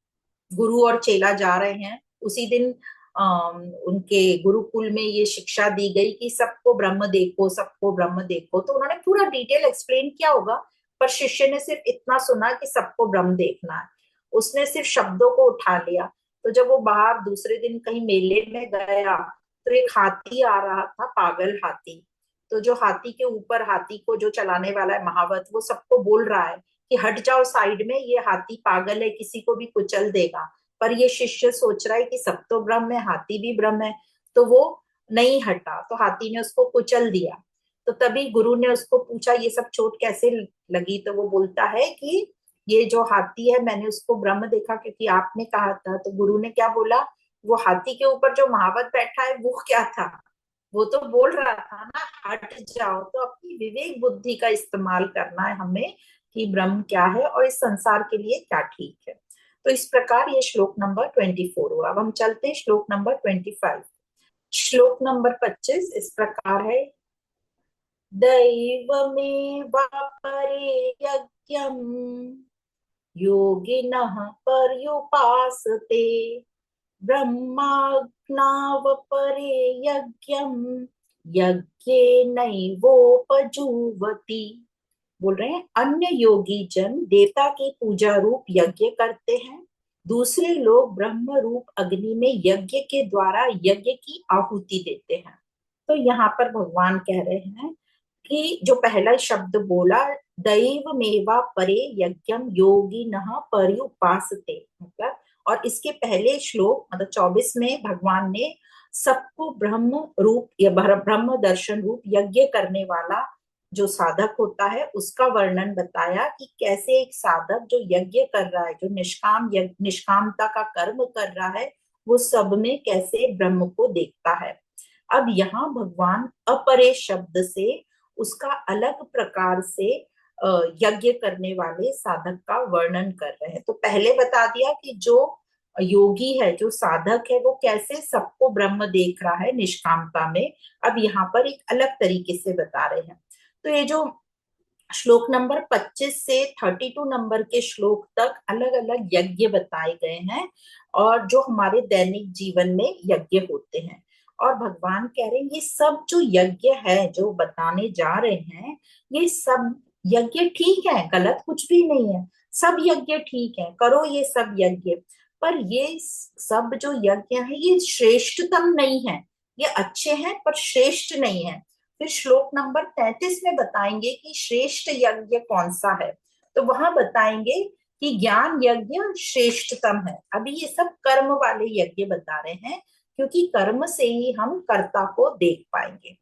गुरु और चेला जा रहे हैं, उसी दिन उनके गुरुकुल में ये शिक्षा दी गई कि सबको ब्रह्म देखो, सबको ब्रह्म देखो। तो उन्होंने पूरा डिटेल एक्सप्लेन किया होगा, पर शिष्य ने सिर्फ इतना सुना कि सबको ब्रह्म देखना है, उसने सिर्फ शब्दों को उठा लिया। तो जब वो बाहर दूसरे दिन कहीं मेले में गया, तो एक हाथी आ रहा था, पागल हाथी। तो जो हाथी के ऊपर, हाथी को जो चलाने वाला है महावत, वो सबको बोल रहा है कि हट जाओ साइड में, ये हाथी पागल है, किसी को भी कुचल देगा। पर ये शिष्य सोच रहा है कि सब तो ब्रह्म है, हाथी भी ब्रह्म है, तो वो नहीं हटा, तो हाथी ने उसको कुचल दिया। तो तभी गुरु ने उसको पूछा ये सब चोट कैसे लगी, तो वो बोलता है कि ये जो हाथी है मैंने उसको ब्रह्म देखा क्योंकि आपने कहा था। तो गुरु ने क्या बोला, वो हाथी के ऊपर जो महावत बैठा है वो क्या था, वो तो बोल रहा था ना हट जाओ। तो अपनी विवेक बुद्धि का इस्तेमाल करना है हमें कि ब्रह्म क्या है और इस संसार के लिए क्या ठीक है। तो इस प्रकार ये श्लोक नंबर 24 हुआ। अब हम चलते हैं श्लोक नंबर 25। श्लोक नंबर 25 इस प्रकार है, दैवमेवापरे यज्ञम् योगिनः पर्युपासते ब्रह्माज्ञावपरे यज्ञम् यज्ञेनैवोपजुह्वति। बोल रहे हैं अन्य योगी जन देवता की पूजा रूप यज्ञ करते हैं, दूसरे लोग ब्रह्म रूप अग्नि में यज्ञ के द्वारा यज्ञ की आहुति देते हैं। तो यहाँ पर भगवान कह रहे हैं कि जो पहला शब्द बोला, दैव मेवा परे यज्ञम योगी नः पर्युपासते, मतलब, और इसके पहले श्लोक मतलब 24 में भगवान ने सबको ब्रह्म रूप या ब्रह्म दर्शन रूप यज्ञ करने वाला जो साधक होता है उसका वर्णन बताया कि कैसे एक साधक जो यज्ञ कर रहा है, जो निष्कामता का कर्म कर रहा है, वो सब में कैसे ब्रह्म को देखता है। अब यहाँ भगवान अपरे शब्द से उसका अलग प्रकार से यज्ञ करने वाले साधक का वर्णन कर रहे हैं। तो पहले बता दिया कि जो योगी है, जो साधक है, वो कैसे सबको ब्रह्म देख रहा है निष्कामता में। अब यहाँ पर एक अलग तरीके से बता रहे हैं। तो ये जो श्लोक नंबर 25 से 32 नंबर के श्लोक तक अलग अलग यज्ञ बताए गए हैं, और जो हमारे दैनिक जीवन में यज्ञ होते हैं। और भगवान कह रहे हैं ये सब जो यज्ञ है जो बताने जा रहे हैं, ये सब यज्ञ ठीक है, गलत कुछ भी नहीं है, सब यज्ञ ठीक है, करो ये सब यज्ञ। पर ये सब जो यज्ञ है ये श्रेष्ठतम नहीं है, ये अच्छे हैं पर श्रेष्ठ नहीं है। फिर श्लोक नंबर 33 में बताएंगे कि श्रेष्ठ यज्ञ कौन सा है। तो वहां बताएंगे कि ज्ञान यज्ञ श्रेष्ठतम है। अभी ये सब कर्म वाले यज्ञ बता रहे हैं, क्योंकि कर्म से ही हम कर्ता को देख पाएंगे।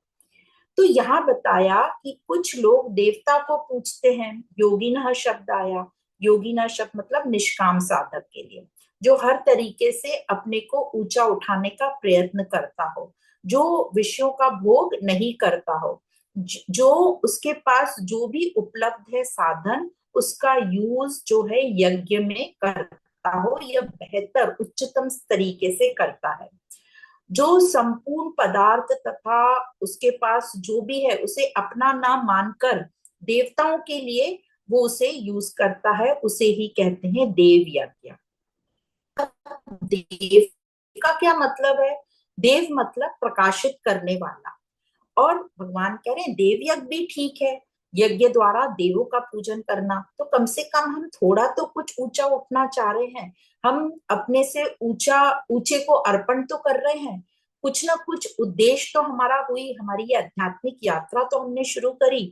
तो यहाँ बताया कि कुछ लोग देवता को पूछते हैं, योगिनः शब्द आया, योगिनः शब्द मतलब निष्काम साधक के लिए, जो हर तरीके से अपने को ऊंचा उठाने का प्रयत्न करता हो, जो विषयों का भोग नहीं करता हो, जो उसके पास जो भी उपलब्ध है साधन, उसका यूज जो है यज्ञ में करता हो, या बेहतर उच्चतम तरीके से करता है, जो संपूर्ण पदार्थ तथा उसके पास जो भी है उसे अपना नाम मानकर देवताओं के लिए वो उसे यूज करता है, उसे ही कहते हैं देव यज्ञ। देव का क्या मतलब है, देव मतलब प्रकाशित करने वाला। और भगवान कह रहे हैं देव यज्ञ भी ठीक है, यज्ञ द्वारा देवों का पूजन करना, तो कम से कम हम थोड़ा तो कुछ ऊंचा उठना चाह रहे हैं, हम अपने से ऊंचा ऊंचे को अर्पण तो कर रहे हैं। कुछ ना कुछ उद्देश्य तो हमारा हुई, हमारी ये आध्यात्मिक यात्रा तो हमने शुरू करी।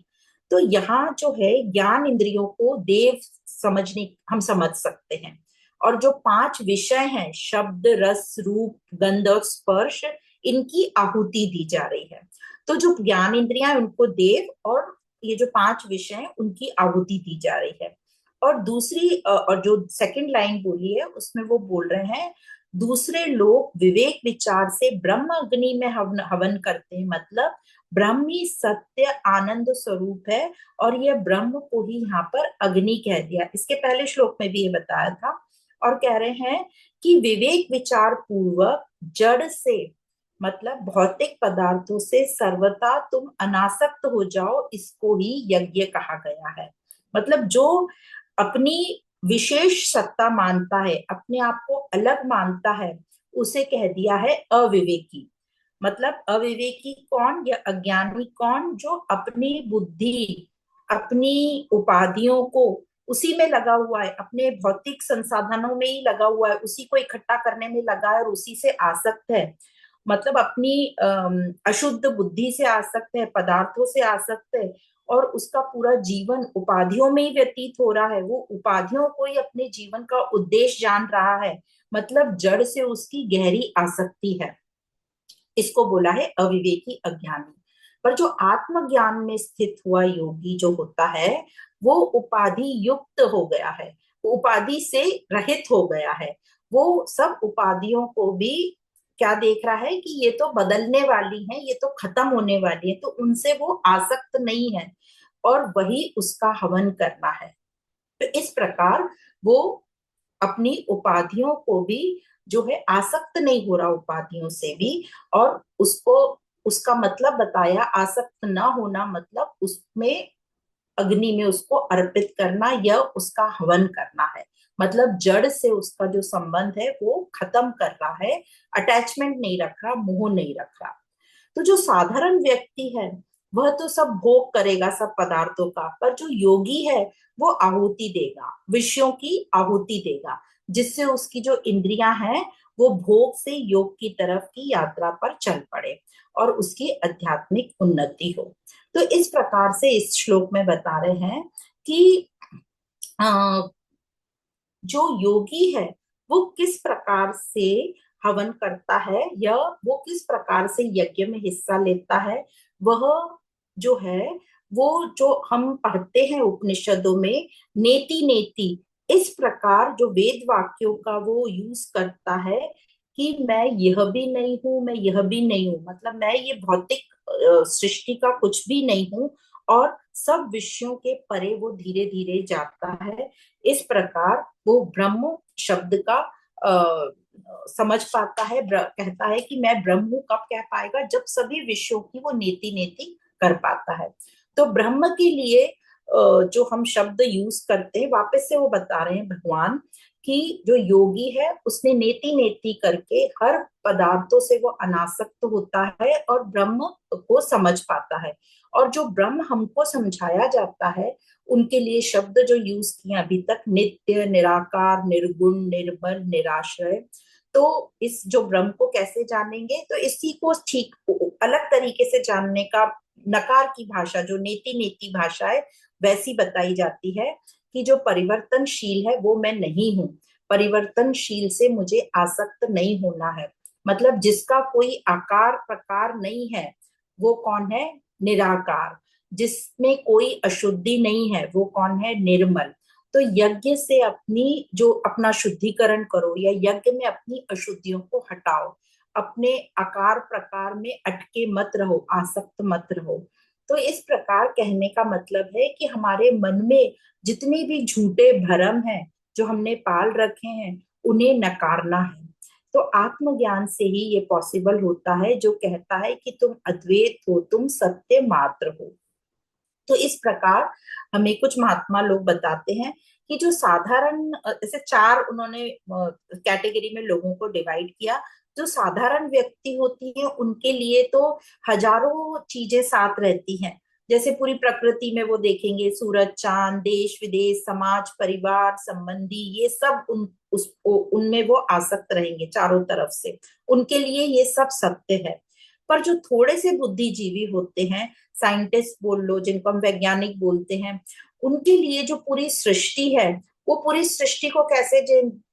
तो यहाँ जो है ज्ञान इंद्रियों को देव समझने हम समझ सकते हैं। और जो 5 विषय हैं, शब्द, रस, रूप, गंध और स्पर्श, इनकी आहुति दी जा रही है। तो जो ज्ञान इंद्रियां उनको देव, और ये जो 5 विषय हैं उनकी आहुति दी जा रही है। और दूसरी और जो सेकंड लाइन बोली है उसमें वो बोल रहे हैं, दूसरे लोग विवेक विचार से ब्रह्म अग्नि में हवन हवन करते हैं। मतलब ब्रह्म ही सत्य आनंद स्वरूप है, और यह ब्रह्म को ही यहाँ पर अग्नि कह दिया। इसके पहले श्लोक में भी ये बताया था। और कह रहे हैं कि विवेक विचार पूर्वक जड़ से, मतलब भौतिक पदार्थों से सर्वथा तुम अनासक्त हो जाओ, इसको ही यज्ञ कहा गया है। मतलब जो अपनी विशेष सत्ता मानता है, अपने आप को अलग मानता है, उसे कह दिया है अविवेकी। मतलब अविवेकी कौन? या अज्ञानी कौन? जो अपनी बुद्धि, अपनी उपाधियों को उसी में लगा हुआ है, अपने भौतिक संसाधनों में ही लगा हुआ है, उसी को इकट्ठा करने में लगा है और उसी से आसक्त है। मतलब अपनी अशुद्ध बुद्धि से आसक्त है, पदार्थों से आसक्त है, और उसका पूरा जीवन उपाधियों में ही व्यतीत हो रहा है। वो उपाधियों को ही अपने जीवन का उद्देश्य जान रहा है। मतलब जड़ से उसकी गहरी आसक्ति है। इसको बोला है अविवेकी, अज्ञानी। पर जो आत्मज्ञान में स्थित हुआ योगी जो होता है, वो उपाधि युक्त हो गया है, उपाधि से रहित हो गया है। वो सब उपाधियों को भी क्या देख रहा है कि ये तो बदलने वाली हैं, ये तो खत्म होने वाली है, तो उनसे वो आसक्त नहीं है, और वही उसका हवन करना है। तो इस प्रकार वो अपनी उपाधियों को भी जो है आसक्त नहीं हो रहा, उपाधियों से भी। और उसको, उसका मतलब बताया, आसक्त ना होना मतलब उसमें अग्नि में उसको अर्पित करना या उसका हवन करना है। मतलब जड़ से उसका जो संबंध है वो खत्म कर रहा है, अटैचमेंट नहीं रख रहा, मोह नहीं रख रहा। तो जो साधारण व्यक्ति है वह तो सब भोग करेगा सब पदार्थों का, पर जो योगी है वो आहुति देगा, विषयों की आहुति देगा, जिससे उसकी जो इंद्रियां हैं वो भोग से योग की तरफ की यात्रा पर चल पड़े और उसकी आध्यात्मिक उन्नति हो। तो इस प्रकार से इस श्लोक में बता रहे हैं कि अ, जो योगी है वो किस प्रकार से हवन करता है, या वो किस प्रकार से यज्ञ में हिस्सा लेता है। वह जो है, वो जो हम पढ़ते हैं उपनिषदों में, नेति नेति, इस प्रकार जो वेद वाक्यों का वो यूज करता है कि मैं यह भी नहीं हूं, मैं यह भी नहीं हूं, मतलब मैं ये भौतिक सृष्टि का कुछ भी नहीं हूं, और सब विषयों के परे वो धीरे धीरे जाता है। इस प्रकार वो ब्रह्म शब्द का समझ पाता है, कहता है कि मैं ब्रह्म हूं। कब कह पाएगा? जब सभी विषयों की वो नेति नेति कर पाता है। तो ब्रह्म के लिए जो हम शब्द यूज करते हैं, वापस से वो बता रहे हैं भगवान कि जो योगी है उसने नेति नेति करके हर पदार्थों से वो अनासक्त होता है और ब्रह्म को समझ पाता है। और जो ब्रह्म हमको समझाया जाता है, उनके लिए शब्द जो यूज किए अभी तक, नित्य, निराकार, निर्गुण, निर्मल, निराश्रय। तो इस जो ब्रह्म को कैसे जानेंगे, तो इसी को ठीक अलग तरीके से जानने का, नकार की भाषा जो नेति नेति भाषा है वैसी बताई जाती है कि जो परिवर्तनशील है वो मैं नहीं हूं, परिवर्तनशील से मुझे आसक्त नहीं होना है। मतलब जिसका कोई आकार प्रकार नहीं है वो कौन है? निराकार। जिसमें कोई अशुद्धि नहीं है वो कौन है? निर्मल। तो यज्ञ से अपनी जो अपना शुद्धिकरण करो, या यज्ञ में अपनी अशुद्धियों को हटाओ, अपने आकार प्रकार में अटके मत रहो, आसक्त मत रहो। तो इस प्रकार कहने का मतलब है कि हमारे मन में जितने भी झूठे भरम हैं जो हमने पाल रखे हैं, उन्हें नकारना है। तो आत्मज्ञान से ही ये पॉसिबल होता है, जो कहता है कि तुम अद्वैत हो, तुम सत्य मात्र हो। तो इस प्रकार हमें कुछ महात्मा लोग बताते हैं कि जो साधारण, ऐसे 4 उन्होंने कैटेगरी में लोगों को डिवाइड किया। जो साधारण व्यक्ति होती है उनके लिए तो हजारों चीजें साथ रहती हैं। जैसे पूरी प्रकृति में वो देखेंगे सूरज, चांद, देश विदेश, समाज, परिवार, संबंधी, ये सब उनमें वो आसक्त रहेंगे चारों तरफ से, उनके लिए ये सब सत्य है। पर जो थोड़े से बुद्धिजीवी होते हैं, साइंटिस्ट बोल लो, जिनको हम वैज्ञानिक बोलते हैं, उनके लिए जो पूरी सृष्टि है, वो पूरी सृष्टि को कैसे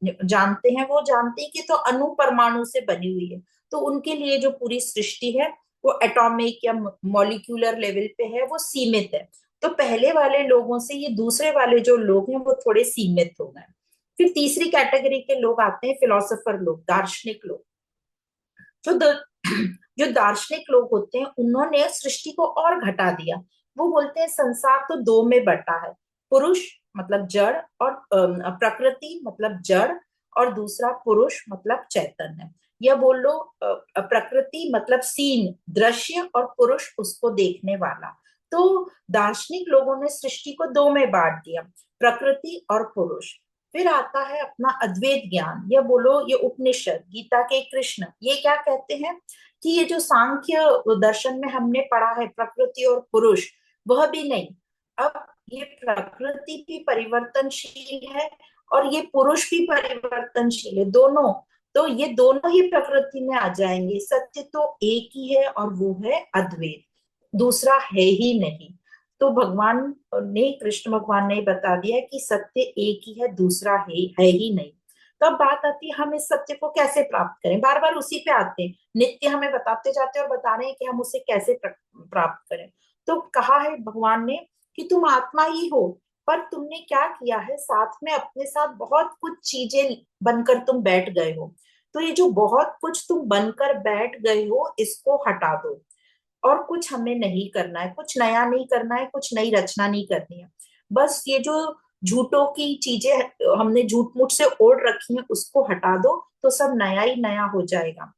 जानते हैं, वो जानते हैं कि तो अणु परमाणु से बनी हुई है। तो उनके लिए जो पूरी सृष्टि है वो एटॉमिक या मॉलिक्यूलर लेवल पे है, वो सीमित है। तो पहले वाले लोगों से ये दूसरे वाले जो लोग हैं वो थोड़े सीमित हो गए। फिर तीसरी कैटेगरी के लोग आते हैं, फिलोसोफर लोग, दार्शनिक लोग। जो द, जो दार्शनिक लोग होते हैं, उन्होंने सृष्टि को और घटा दिया। वो बोलते हैं संसार तो दो में बटा है, पुरुष मतलब जड़, और प्रकृति मतलब जड़, और दूसरा पुरुष मतलब चैतन्य। या बोल लो प्रकृति मतलब सीन, दृश्य, और पुरुष उसको देखने वाला। तो दार्शनिक लोगों ने सृष्टि को दो में बांट दिया, प्रकृति और पुरुष। फिर आता है अपना अद्वैत ज्ञान, या बोलो ये उपनिषद, गीता के कृष्ण, ये क्या कहते हैं कि ये जो सांख्य दर्शन में हमने पढ़ा है प्रकृति और पुरुष, वह भी नहीं। अब ये प्रकृति भी परिवर्तनशील है और ये पुरुष भी परिवर्तनशील है, दोनों। तो ये दोनों ही प्रकृति में आ जाएंगे। सत्य तो एक ही है और वो है अद्वैत, दूसरा है ही नहीं। तो भगवान ने, कृष्ण भगवान ने बता दिया कि सत्य एक ही है, दूसरा है ही नहीं। तब बात आती है हम इस सत्य को कैसे प्राप्त करें। बार बार उसी पे आते हैं, नित्य हमें बताते जाते हैं और बता रहे हैं कि हम उसे कैसे प्राप्त करें। तो कहा है भगवान ने कि तुम आत्मा ही हो, पर तुमने क्या किया है, साथ में अपने साथ बहुत कुछ चीजें बनकर तुम बैठ गए हो। तो ये जो बहुत कुछ तुम बनकर बैठ गए हो, इसको हटा दो। और कुछ हमें नहीं करना है, कुछ नया नहीं करना है, कुछ नई रचना नहीं करनी है। बस ये जो झूठों की चीजें हमने झूठ मूठ से ओढ़ रखी हैं, उसको हटा दो, तो सब नया ही नया हो जाएगा।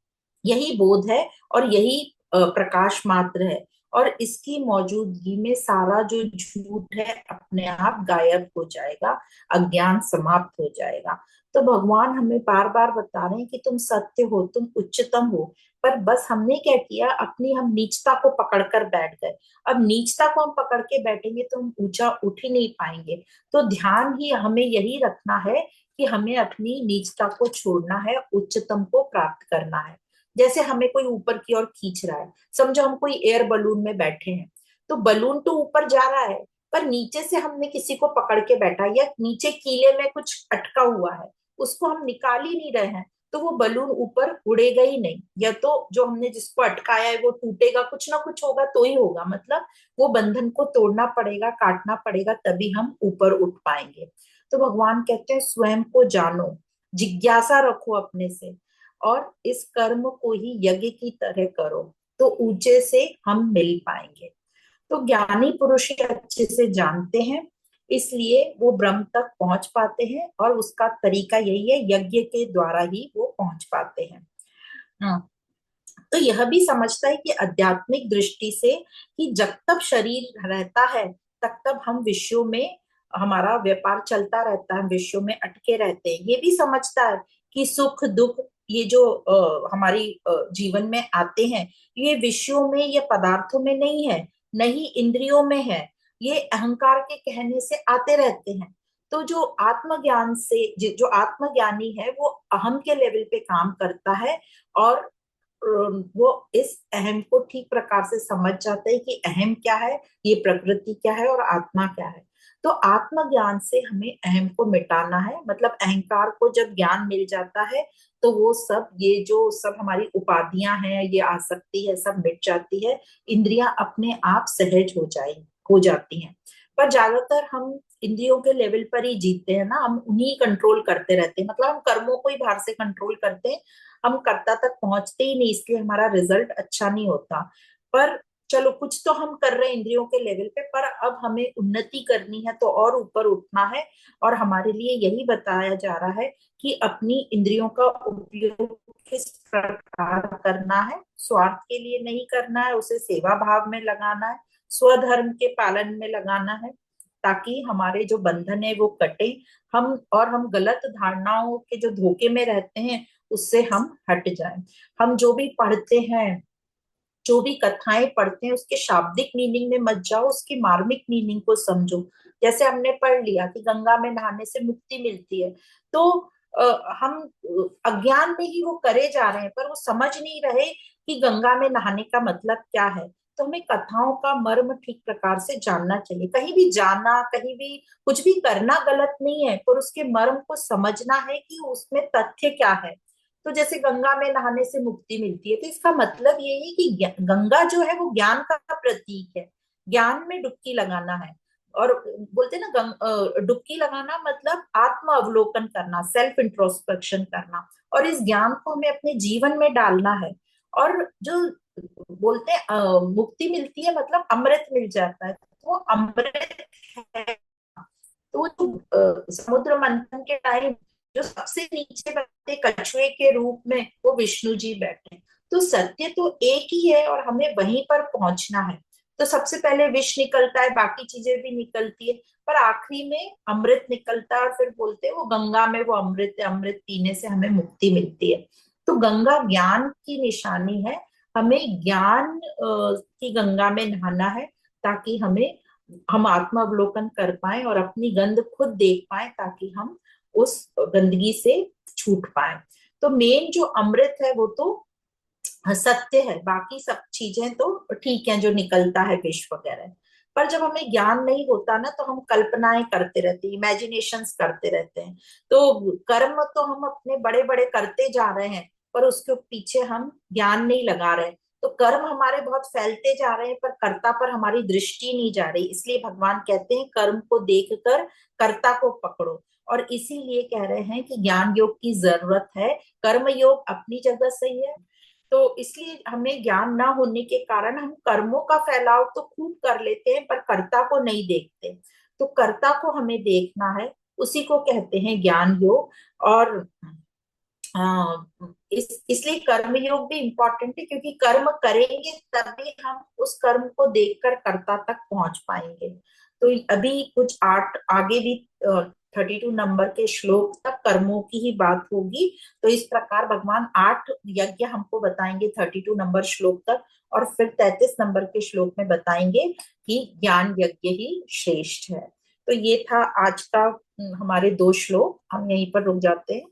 यही बोध है और यही प्रकाश मात्र है। और इसकी मौजूदगी में सारा जो झूठ है अपने आप गायब हो जाएगा, अज्ञान समाप्त हो जाएगा। तो भगवान हमें बार बार बता रहे हैं कि तुम सत्य हो, तुम उच्चतम हो। पर बस हमने क्या किया, अपनी हम नीचता को पकड़कर बैठ गए। अब नीचता को हम पकड़ के बैठेंगे तो हम ऊंचा उठ ही नहीं पाएंगे। तो ध्यान ही हमें यही रखना है कि हमें अपनी नीचता को छोड़ना है, उच्चतम को प्राप्त करना है। जैसे हमें कोई ऊपर की ओर खींच रहा है, समझो हम कोई एयर बलून में बैठे हैं, तो बलून तो ऊपर जा रहा है, पर नीचे से हमने किसी को पकड़ के बैठा, या नीचे कीले में कुछ अटका हुआ है, उसको हम निकाल ही नहीं रहे हैं, तो वो बलून ऊपर उड़ेगा ही नहीं। या तो जो हमने जिसको अटकाया है वो टूटेगा, कुछ ना कुछ होगा तो ही होगा। मतलब वो बंधन को तोड़ना पड़ेगा, काटना पड़ेगा, तभी हम ऊपर उठ पाएंगे। तो भगवान कहते हैं स्वयं को जानो, जिज्ञासा रखो अपने से, और इस कर्म को ही यज्ञ की तरह करो, तो ऊंचे से हम मिल पाएंगे। तो ज्ञानी पुरुष ही अच्छे से जानते हैं, इसलिए वो ब्रह्म तक पहुंच पाते हैं, और उसका तरीका यही है, यज्ञ के द्वारा ही वो पहुंच पाते हैं। हाँ। तो यह भी समझता है कि आध्यात्मिक दृष्टि से कि जब तक शरीर रहता है तब तक हम विश्व में, हमारा व्यापार चलता रहता है, हम विश्व में अटके रहते हैं। ये भी समझता है कि सुख दुख ये जो हमारी जीवन में आते हैं, ये विषयों में, ये पदार्थों में नहीं है, नहीं इंद्रियों में है, ये अहंकार के कहने से आते रहते हैं। तो जो आत्मज्ञान से, जो आत्मज्ञानी है, वो अहम के लेवल पे काम करता है, और वो इस अहम को ठीक प्रकार से समझ जाते हैं कि अहम क्या है, ये प्रकृति क्या है, और आत्मा क्या है। तो आत्मज्ञान से हमें अहम को मिटाना है। मतलब अहंकार को जब ज्ञान मिल जाता है, तो वो सब, ये जो सब हमारी उपाधियां हैं, ये आसक्ति है, सब मिट जाती है, इंद्रियां अपने आप सहज हो जाती हैं। पर ज्यादातर हम इंद्रियों के लेवल पर ही जीते हैं ना, हम उन्हीं कंट्रोल करते रहते हैं। मतलब हम कर्मों को ही बाहर से कंट्रोल करते हैं, हम कर्ता तक पहुंचते ही नहीं, इसलिए हमारा रिजल्ट अच्छा नहीं होता। पर चलो, कुछ तो हम कर रहे हैं इंद्रियों के लेवल पे, पर अब हमें उन्नति करनी है, तो और ऊपर उठना है। और हमारे लिए यही बताया जा रहा है कि अपनी इंद्रियों का उपयोग किस प्रकार करना है, स्वार्थ के लिए नहीं करना है, उसे सेवा भाव में लगाना है, स्वधर्म के पालन में लगाना है, ताकि हमारे जो बंधन है वो कटे, हम गलत धारणाओं के जो धोखे में रहते हैं उससे हम हट जाएं। हम जो भी पढ़ते हैं, जो भी कथाएं पढ़ते हैं, उसके शाब्दिक मीनिंग में मत जाओ, उसकी मार्मिक मीनिंग को समझो। जैसे हमने पढ़ लिया कि गंगा में नहाने से मुक्ति मिलती है, तो हम अज्ञान में ही वो करे जा रहे हैं, पर वो समझ नहीं रहे कि गंगा में नहाने का मतलब क्या है। तो हमें कथाओं का मर्म ठीक प्रकार से जानना चाहिए। कहीं भी जाना, कहीं भी कुछ भी करना गलत नहीं है, पर उसके मर्म को समझना है कि उसमें तथ्य क्या है। तो जैसे गंगा में नहाने से मुक्ति मिलती है, तो इसका मतलब ये है कि गंगा जो है वो ज्ञान का प्रतीक है। ज्ञान में डुबकी लगाना है। और बोलते हैं ना, डुबकी लगाना मतलब आत्म अवलोकन करना, सेल्फ इंट्रोस्पेक्शन करना, और इस ज्ञान को हमें अपने जीवन में डालना है। और जो बोलते हैं मुक्ति मिलती है मतलब अमृत मिल जाता है, तो वो अमृत है। तो समुद्र मंथन के टाइम जो सबसे नीचे बैठे कछुए के रूप में वो विष्णु जी बैठे। तो सत्य तो एक ही है और हमें वहीं पर पहुंचना है। तो सबसे पहले विष निकलता है, बाकी चीजें भी निकलती है, पर आखिरी में अमृत निकलता है। और फिर बोलते हैं वो गंगा में वो अमृत है, अमृत पीने से हमें मुक्ति मिलती है। तो गंगा ज्ञान की निशानी है। हमें ज्ञान की गंगा में नहाना है, ताकि हम आत्मावलोकन कर पाए और अपनी गंद खुद देख पाए, ताकि हम उस गंदगी से छूट पाए। तो मेन जो अमृत है वो तो सत्य है, बाकी सब चीजें तो ठीक है जो निकलता है विष वगैरह। पर जब हमें ज्ञान नहीं होता ना, तो हम कल्पनाएं करते रहते हैं, इमेजिनेशंस करते रहते हैं। तो कर्म तो हम अपने बड़े बड़े करते जा रहे हैं, पर उसके पीछे हम ज्ञान नहीं लगा रहे। तो कर्म हमारे बहुत फैलते जा रहे हैं, पर कर्ता पर हमारी दृष्टि नहीं जा रही। इसलिए भगवान कहते हैं कर्म को देख कर कर्ता को पकड़ो। और इसीलिए कह रहे हैं कि ज्ञान योग की जरूरत है। कर्म योग अपनी जगह सही है। तो इसलिए हमें ज्ञान ना होने के कारण हम कर्मों का फैलाव तो खूब कर लेते हैं, पर कर्ता को नहीं देखते। तो कर्ता को हमें देखना है, उसी को कहते हैं ज्ञान योग। और इसलिए कर्म योग भी इम्पोर्टेंट है, क्योंकि कर्म करेंगे तभी हम उस कर्म को देखकर कर्ता तक पहुंच पाएंगे। तो अभी कुछ आठ आगे भी 32 नंबर के श्लोक तक कर्मों की ही बात होगी। तो इस प्रकार भगवान 8 यज्ञ हमको बताएंगे 32 नंबर श्लोक तक, और फिर 33 नंबर के श्लोक में बताएंगे कि ज्ञान यज्ञ ही श्रेष्ठ है। तो ये था आज का हमारे 2 श्लोक। हम यहीं पर रुक जाते हैं।